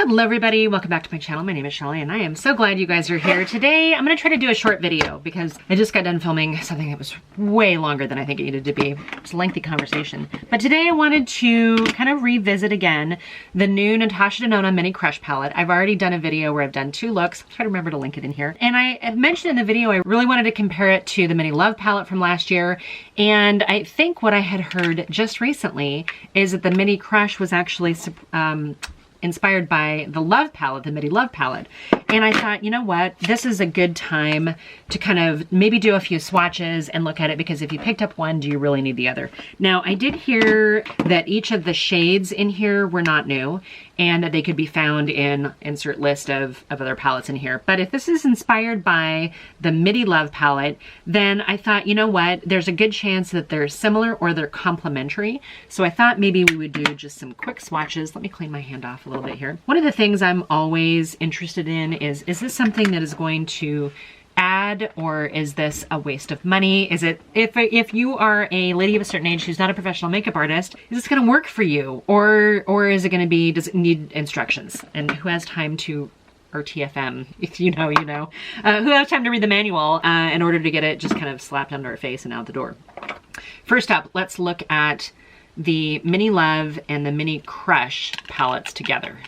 Hello everybody, welcome back to my channel. My name is Shelly and I am so glad you guys are here. Today I'm going to try to do a short video because I just got done filming something that was way longer than I think it needed to be. It's a lengthy conversation. But today I wanted to kind of revisit again the new Natasha Denona Mini Crush palette. I've already done a video where I've done two looks. I'll try to remember to link it in here. And I mentioned in the video I really wanted to compare it to the Mini Love palette from last year. And I think what I had heard just recently is that the Mini Crush was actually inspired by the Love palette, the Mini Love palette. And I thought, you know what, this is a good time to kind of maybe do a few swatches and look at it, because if you picked up one, do you really need the other? Now, I did hear that each of the shades in here were not new and that they could be found in insert list of other palettes in here. But if this is inspired by the Mini Love palette, then I thought, you know what, there's a good chance that they're similar or they're complementary. So I thought maybe we would do just some quick swatches. Let me clean my hand off a little bit here. One of the things I'm always interested in is this something that is going to add, or is this a waste of money? Is it, if you are a lady of a certain age who's not a professional makeup artist, is this going to work for you? Or is it going to be, does it need instructions? And who has time to, or TFM, if you know, you know. Who has time to read the manual in order to get it just kind of slapped under our face and out the door? First up, let's look at the Mini Love and the Mini Crush palettes together.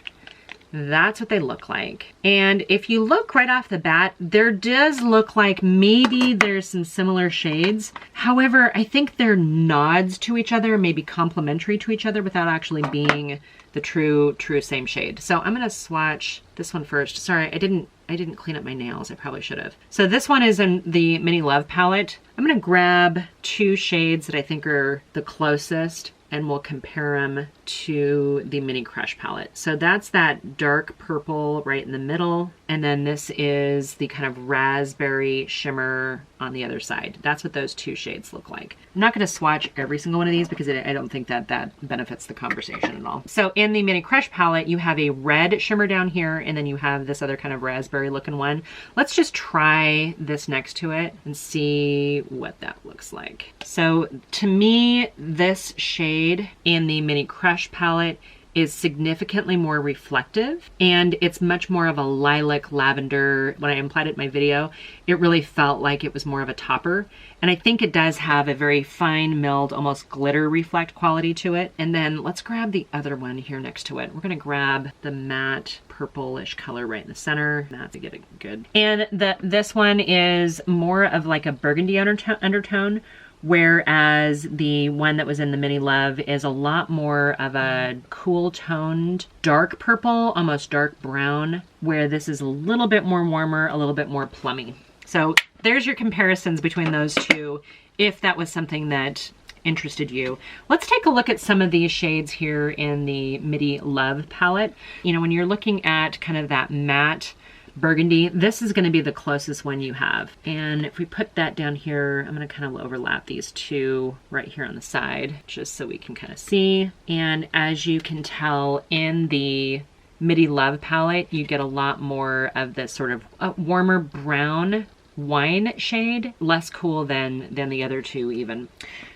That's what they look like. And if you look right off the bat, there does look like maybe there's some similar shades. However, I think they're nods to each other, maybe complementary to each other without actually being the true same shade. So I'm gonna swatch this one first. Sorry, I didn't clean up my nails. I probably should have. So this one is in the Mini Love palette. I'm gonna grab two shades that I think are the closest, and we'll compare them to the Mini Crush palette. So that's that dark purple right in the middle. And then this is the kind of raspberry shimmer on the other side. That's what those two shades look like. I'm not gonna swatch every single one of these because I don't think that benefits the conversation at all. So in the Mini Crush palette, you have a red shimmer down here, and then you have this other kind of raspberry looking one. Let's just try this next to it and see what that looks like. So to me, this shade in the Mini Crush palette is significantly more reflective, and it's much more of a lilac lavender. When I implied it in my video, it really felt like it was more of a topper. And I think it does have a very fine milled, almost glitter reflect quality to it. And then let's grab the other one here next to it. We're gonna grab the matte purplish color right in the center. Not to get it good. And this one is more of like a burgundy undertone, whereas the one that was in the Mini Love is a lot more of a cool toned dark purple, almost dark brown, where this is a little bit more warmer, a little bit more plummy. So there's your comparisons between those two, if that was something that interested you. Let's take a look at some of these shades here in the Mini Love palette. You know, when you're looking at kind of that matte burgundy, this is going to be the closest one you have. And if we put that down here, I'm going to kind of overlap these two right here on the side, just so we can kind of see. And as you can tell, in the Mini Love palette, you get a lot more of this sort of warmer brown wine shade, less cool than the other two even.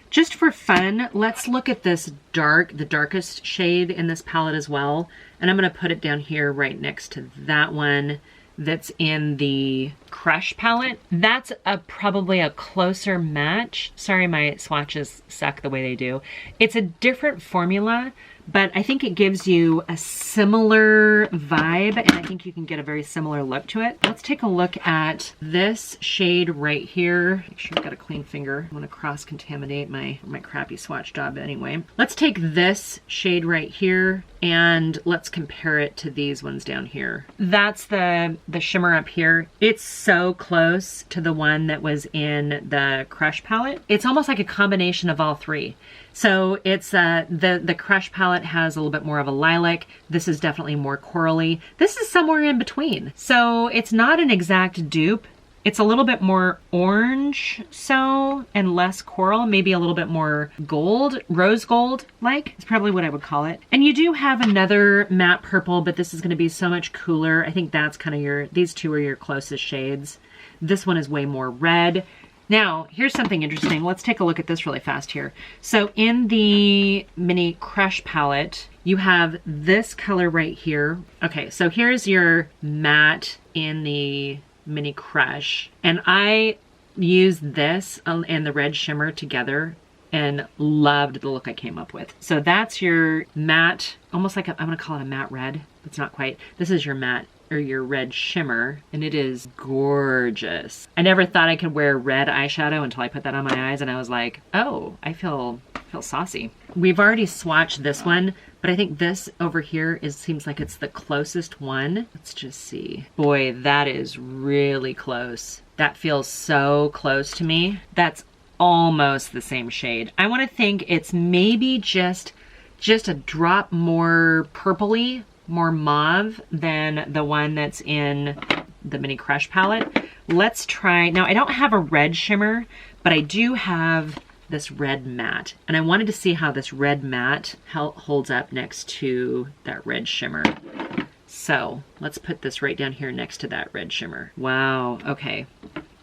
Just for fun, let's look at this the darkest shade in this palette as well. And I'm going to put it down here right next to that one that's in the Crush palette. That's probably a closer match. Sorry, my swatches suck the way they do. It's a different formula, but I think it gives you a similar vibe, and I think you can get a very similar look to it. Let's take a look at this shade right here. Make sure I've got a clean finger. I want to cross-contaminate my crappy swatch job anyway. Let's take this shade right here and let's compare it to these ones down here. That's the shimmer up here. It's so close to the one that was in the Crush palette. It's almost like a combination of all three. So it's the Crush palette has a little bit more of a lilac. This is definitely more corally. This is somewhere in between. So it's not an exact dupe. It's a little bit more orange and less coral, maybe a little bit more gold, rose gold like. It's probably what I would call it. And you do have another matte purple, but this is going to be so much cooler. I think that's kind of these two are your closest shades. This one is way more red. Now, here's something interesting. Let's take a look at this really fast here. So in the Mini Crush palette, You have this color right here. Okay, so here's your matte in the Mini Crush. And I used this and the red shimmer together and loved the look I came up with. So that's your matte, almost like I'm gonna call it a matte red. It's not quite. This is your matte or your red shimmer, and it is gorgeous. I never thought I could wear red eyeshadow until I put that on my eyes, and I was like, oh, I feel saucy. We've already swatched this one, but I think this over here seems like it's the closest one. Let's just see. Boy, that is really close. That feels so close to me. That's almost the same shade. I want to think it's maybe just a drop more purpley, more mauve than the one that's in the Mini Crush palette. Let's try, now I don't have a red shimmer, but I do have this red matte. And I wanted to see how this red matte holds up next to that red shimmer. So let's put this right down here next to that red shimmer. Wow, okay.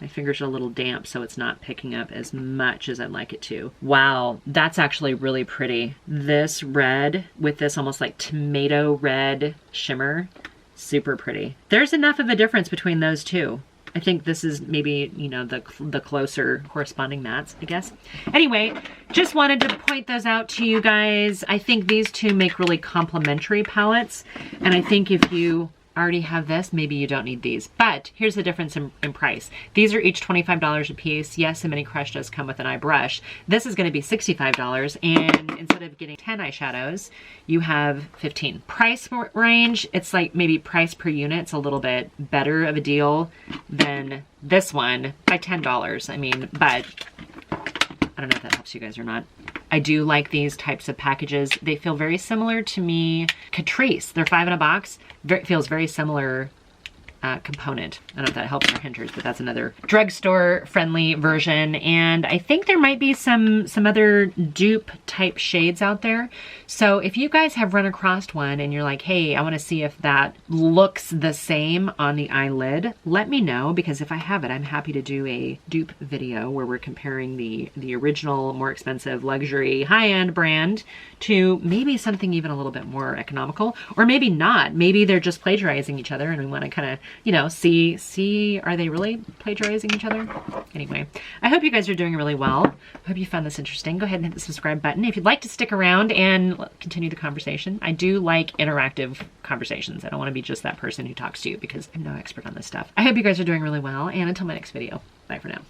My fingers are a little damp, so it's not picking up as much as I'd like it to. Wow, that's actually really pretty. This red with this almost like tomato red shimmer, super pretty. There's enough of a difference between those two. I think this is maybe, you know, the closer corresponding mattes, I guess. Anyway, just wanted to point those out to you guys. I think these two make really complementary palettes. And I think if you already have this, maybe you don't need these. But here's the difference in price. These are each $25 a piece. Yes, a Mini Crush does come with an eye brush. This is going to be $65, and instead of getting 10 eyeshadows, you have 15. Price range, it's like maybe price per unit's a little bit better of a deal than this one by $10. I mean, but I don't know if that helps you guys or not. I do like these types of packages. They feel very similar to me. Catrice, they're 5 in a box. Feels very similar component. I don't know if that helps or hinders, but that's another drugstore friendly version. And I think there might be some other dupe type shades out there. So if you guys have run across one and you're like, hey, I want to see if that looks the same on the eyelid, let me know, because if I have it, I'm happy to do a dupe video where we're comparing the original, more expensive, luxury, high-end brand to maybe something even a little bit more economical, or maybe not. Maybe they're just plagiarizing each other and we want to kind of, you know, see, are they really plagiarizing each other? Anyway, I hope you guys are doing really well. I hope you found this interesting. Go ahead and hit the subscribe button if you'd like to stick around and continue the conversation. I do like interactive conversations. I don't want to be just that person who talks to you because I'm no expert on this stuff. I hope you guys are doing really well, and until my next video, bye for now.